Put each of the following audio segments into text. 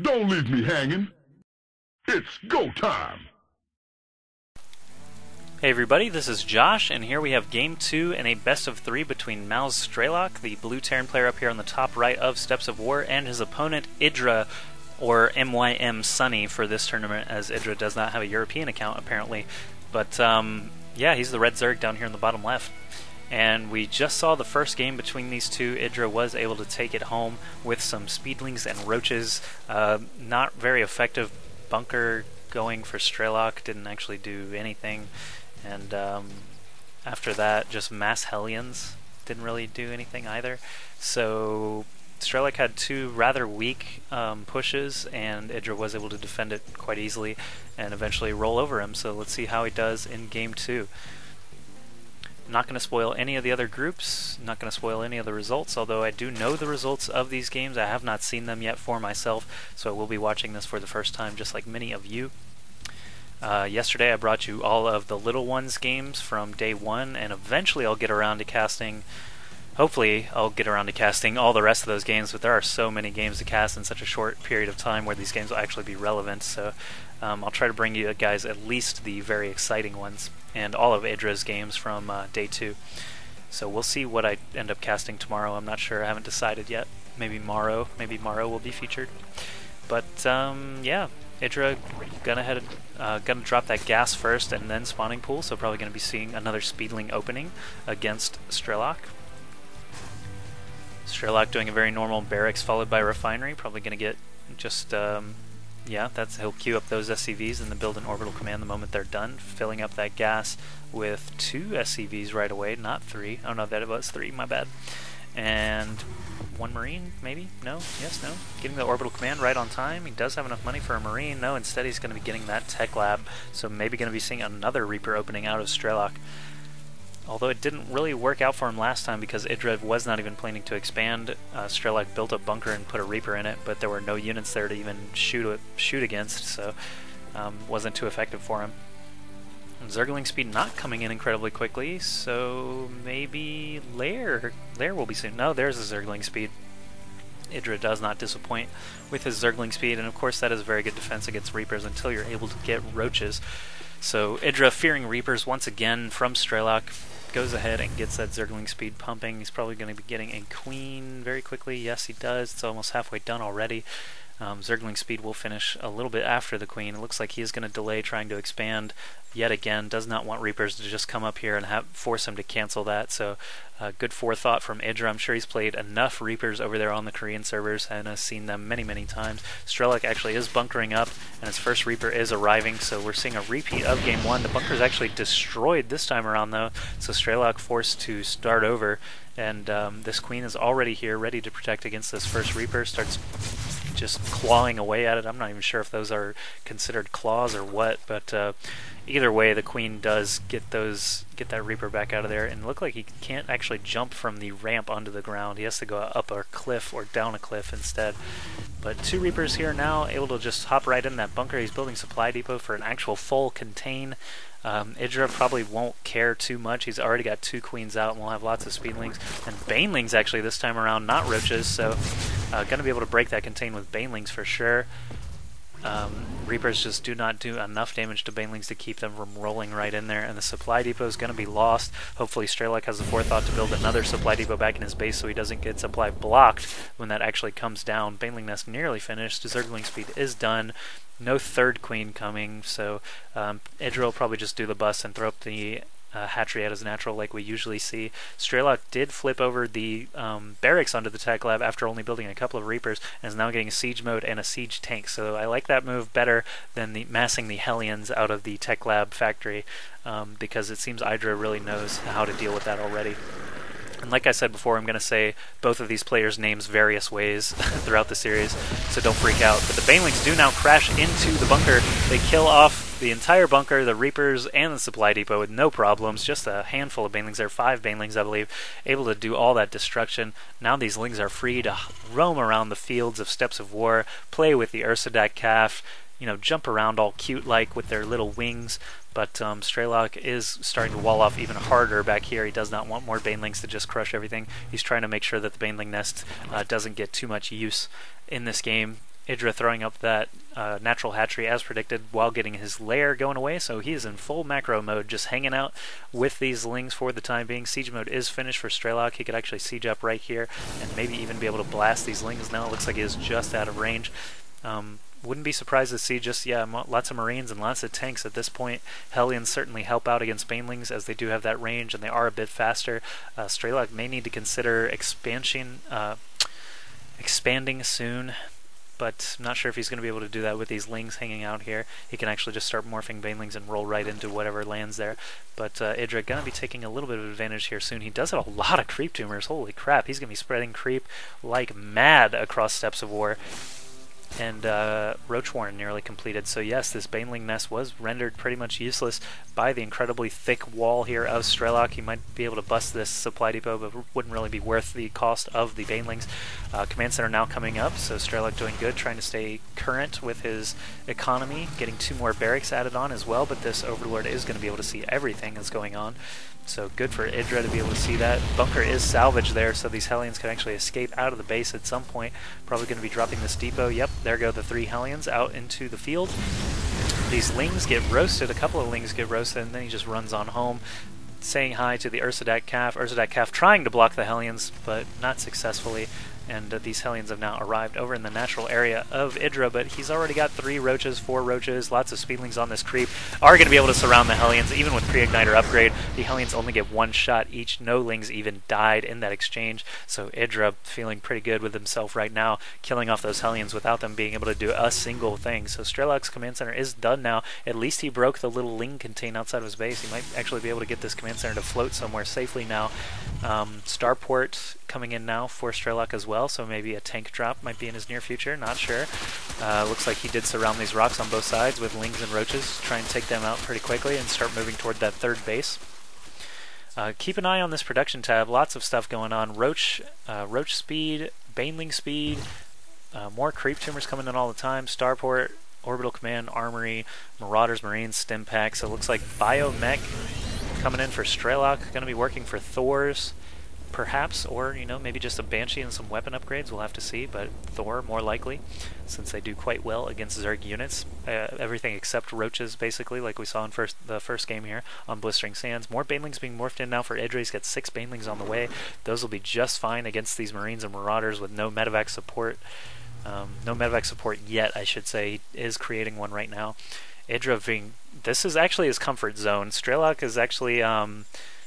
Don't leave me hanging. It's go time. Hey everybody, this is Josh, and here we have Game 2 in a best of 3 between Mal's Strelok, the blue Terran player up here on the top right of Steps of War, and his opponent IdrA, or MYM Sunny for this tournament, as IdrA does not have a European account apparently. But yeah, he's the red Zerg down here in the bottom left. And we just saw the first game between these two. IdrA was able to take it home with some speedlings and roaches. Not very effective bunker going for Strelok, didn't actually do anything. And after that, just mass Hellions didn't really do anything either. So Strelok had two rather weak pushes, and IdrA was able to defend it quite easily and eventually roll over him. So let's see how he does in Game 2. I'm not going to spoil any of the other groups, not going to spoil any of the results, although I do know the results of these games. I have not seen them yet for myself, so I will be watching this for the first time, just like many of you. Yesterday I brought you all of the Little Ones games from day 1, and eventually I'll get around to casting, hopefully I'll get around to casting all the rest of those games, but there are so many games to cast in such a short period of time where these games will actually be relevant, so I'll try to bring you guys at least the very exciting ones, and all of IdrA's games from day 2. So we'll see what I end up casting tomorrow. I'm not sure, I haven't decided yet. Maybe Morrow will be featured. But yeah, IdrA gonna drop that gas first and then spawning pool, so probably gonna be seeing another speedling opening against Strelok. Strelok doing a very normal barracks followed by refinery, probably gonna get just yeah, he'll queue up those SCVs and then build an orbital command the moment they're done, filling up that gas with 2 SCVs right away, not 3. Oh no, that was 3, my bad. And 1 Marine, maybe? No? Yes, no? Getting the orbital command right on time. He does have enough money for a Marine. No, instead he's going to be getting that tech lab, so maybe going to be seeing another Reaper opening out of Strelok. Although it didn't really work out for him last time because IdrA was not even planning to expand. Strelok built a bunker and put a Reaper in it, but there were no units there to even shoot against, so wasn't too effective for him. Zergling speed not coming in incredibly quickly, so maybe Lair will be soon. No, there's the Zergling speed. IdrA does not disappoint with his Zergling speed, and of course that is very good defense against Reapers until you're able to get roaches. So IdrA, fearing Reapers once again from Strelok, goes ahead and gets that Zergling speed pumping. He's probably going to be getting a queen very quickly. Yes, he does. It's almost halfway done already. Zergling speed will finish a little bit after the queen. It looks like he is going to delay trying to expand yet again. Does not want Reapers to just come up here and force him to cancel that. So good forethought from IdrA. I'm sure he's played enough Reapers over there on the Korean servers and has seen them many, many times. Strelok actually is bunkering up, and his first Reaper is arriving, so we're seeing a repeat of Game 1. The bunker is actually destroyed this time around, though, so Strelok forced to start over, and this queen is already here, ready to protect against this first Reaper. Starts just clawing away at it. I'm not even sure if those are considered claws or what, but either way, the queen does get that Reaper back out of there, and look like he can't actually jump from the ramp onto the ground. He has to go up a cliff or down a cliff instead. But 2 Reapers here now, able to just hop right in that bunker. He's building supply depot for an actual full contain. IdrA probably won't care too much. He's already got 2 queens out, and we'll have lots of speedlings. And banelings actually this time around, not roaches, so going to be able to break that contain with banelings for sure. Reapers just do not do enough damage to banelings to keep them from rolling right in there, and the supply depot is going to be lost. Hopefully Strelok has the forethought to build another supply depot back in his base so he doesn't get supply blocked when that actually comes down. Baneling nest nearly finished. Zergling speed is done. No 3rd queen coming, so IdrA will probably just do the bus and throw up the hatchery as natural like we usually see. Strelok did flip over the barracks onto the tech lab after only building a couple of Reapers, and is now getting a siege mode and a siege tank, so I like that move better than the massing the Hellions out of the tech lab factory, because it seems IdrA really knows how to deal with that already. And like I said before, I'm going to say both of these players' names various ways throughout the series, so don't freak out. But the banelings do now crash into the bunker. They kill off the entire bunker, the Reapers, and the supply depot with no problems. Just a handful of banelings there, 5 banelings I believe, able to do all that destruction. Now these lings are free to roam around the fields of Steps of War, play with the Ursadak calf, you know, jump around all cute-like with their little wings. But Strelok is starting to wall off even harder back here. He does not want more banelings to just crush everything. He's trying to make sure that the baneling nest doesn't get too much use in this game. IdrA throwing up that natural hatchery as predicted while getting his lair going away, so he is in full macro mode, just hanging out with these lings for the time being. Siege mode is finished for Strelok. He could actually siege up right here and maybe even be able to blast these lings now. It looks like he is just out of range. Wouldn't be surprised to see just, lots of Marines and lots of tanks at this point. Hellions certainly help out against Banelings as they do have that range and they are a bit faster. Strelok may need to consider expanding soon, but I'm not sure if he's going to be able to do that with these lings hanging out here. He can actually just start morphing Banelings and roll right into whatever lands there. But IdrA going to be taking a little bit of advantage here soon. He does have a lot of creep tumors. Holy crap, he's going to be spreading creep like mad across Steppes of War. And Roach Warren nearly completed. So yes, this Baneling nest was rendered pretty much useless by the incredibly thick wall here of Strelok. He might be able to bust this supply depot, but wouldn't really be worth the cost of the Banelings. Command Center now coming up, so Strelok doing good, trying to stay current with his economy, getting 2 more barracks added on as well, but this Overlord is going to be able to see everything that's going on. So good for IdrA to be able to see that. Bunker is salvaged there, so these Hellions can actually escape out of the base at some point. Probably going to be dropping this depot. Yep, there go the 3 Hellions out into the field. These lings get roasted, a couple of lings get roasted, and then he just runs on home, saying hi to the Ursadak Calf. Ursadak Calf trying to block the Hellions, but not successfully. And these Hellions have now arrived over in the natural area of IdrA, but he's already got 3 roaches, 4 roaches, lots of speedlings on this creep. Are going to be able to surround the Hellions, even with pre-igniter upgrade. The Hellions only get 1 shot each. No lings even died in that exchange, so IdrA feeling pretty good with himself right now, killing off those Hellions without them being able to do a single thing. So Strelok's command center is done now. At least he broke the little ling contain outside of his base. He might actually be able to get this command center to float somewhere safely now. Starport coming in now for Strelok as well, so maybe a tank drop might be in his near future, not sure. Looks like he did surround these rocks on both sides with lings and roaches, try and take them out pretty quickly and start moving toward that 3rd base. Keep an eye on this production tab, lots of stuff going on. Roach speed, Baneling speed, more creep tumors coming in all the time, Starport, Orbital Command, Armory, Marauders, Marines, Stim Pack, so it looks like Biomech coming in for Strelok, going to be working for Thors, perhaps, or maybe just a Banshee and some weapon upgrades. We'll have to see, but Thor more likely, since they do quite well against Zerg units. Everything except roaches, basically, like we saw in the first game here on Blistering Sands. More Banelings being morphed in now for IdrA. He's got 6 Banelings on the way. Those will be just fine against these Marines and Marauders with no medevac support. No medevac support yet, I should say. He is creating one right now. IdrA being... This is actually his comfort zone. Strelok is actually...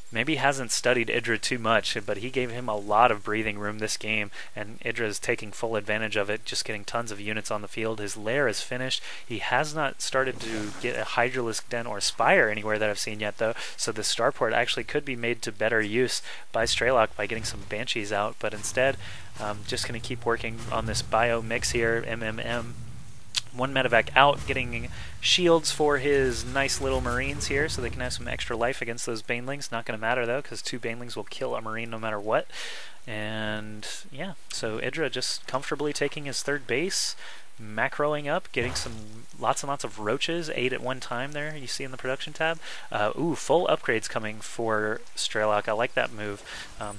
maybe hasn't studied IdrA too much, but he gave him a lot of breathing room this game, and IdrA is taking full advantage of it, just getting tons of units on the field. His lair is finished. He has not started to get a Hydralisk Den or Spire anywhere that I've seen yet, though, so the Starport actually could be made to better use by Strelok by getting some Banshees out, but instead, just going to keep working on this bio mix here, MMM. 1 medevac out, getting shields for his nice little Marines here so they can have some extra life against those Banelings. Not going to matter though, because 2 Banelings will kill a Marine no matter what. And yeah, so IdrA just comfortably taking his 3rd base, macroing up, getting some lots and lots of roaches, 8 at one time there, you see in the production tab. Full upgrades coming for Strelok. I like that move.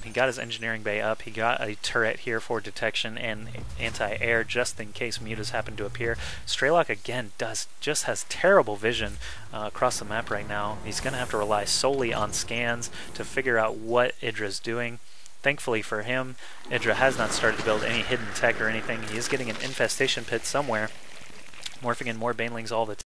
He got his engineering bay up. He got a turret here for detection and anti-air just in case mutas happen to appear. Strelok again just has terrible vision across the map right now. He's going to have to rely solely on scans to figure out what IdrA's doing. Thankfully for him, IdrA has not started to build any hidden tech or anything. He is getting an infestation pit somewhere, morphing in more Banelings all the time.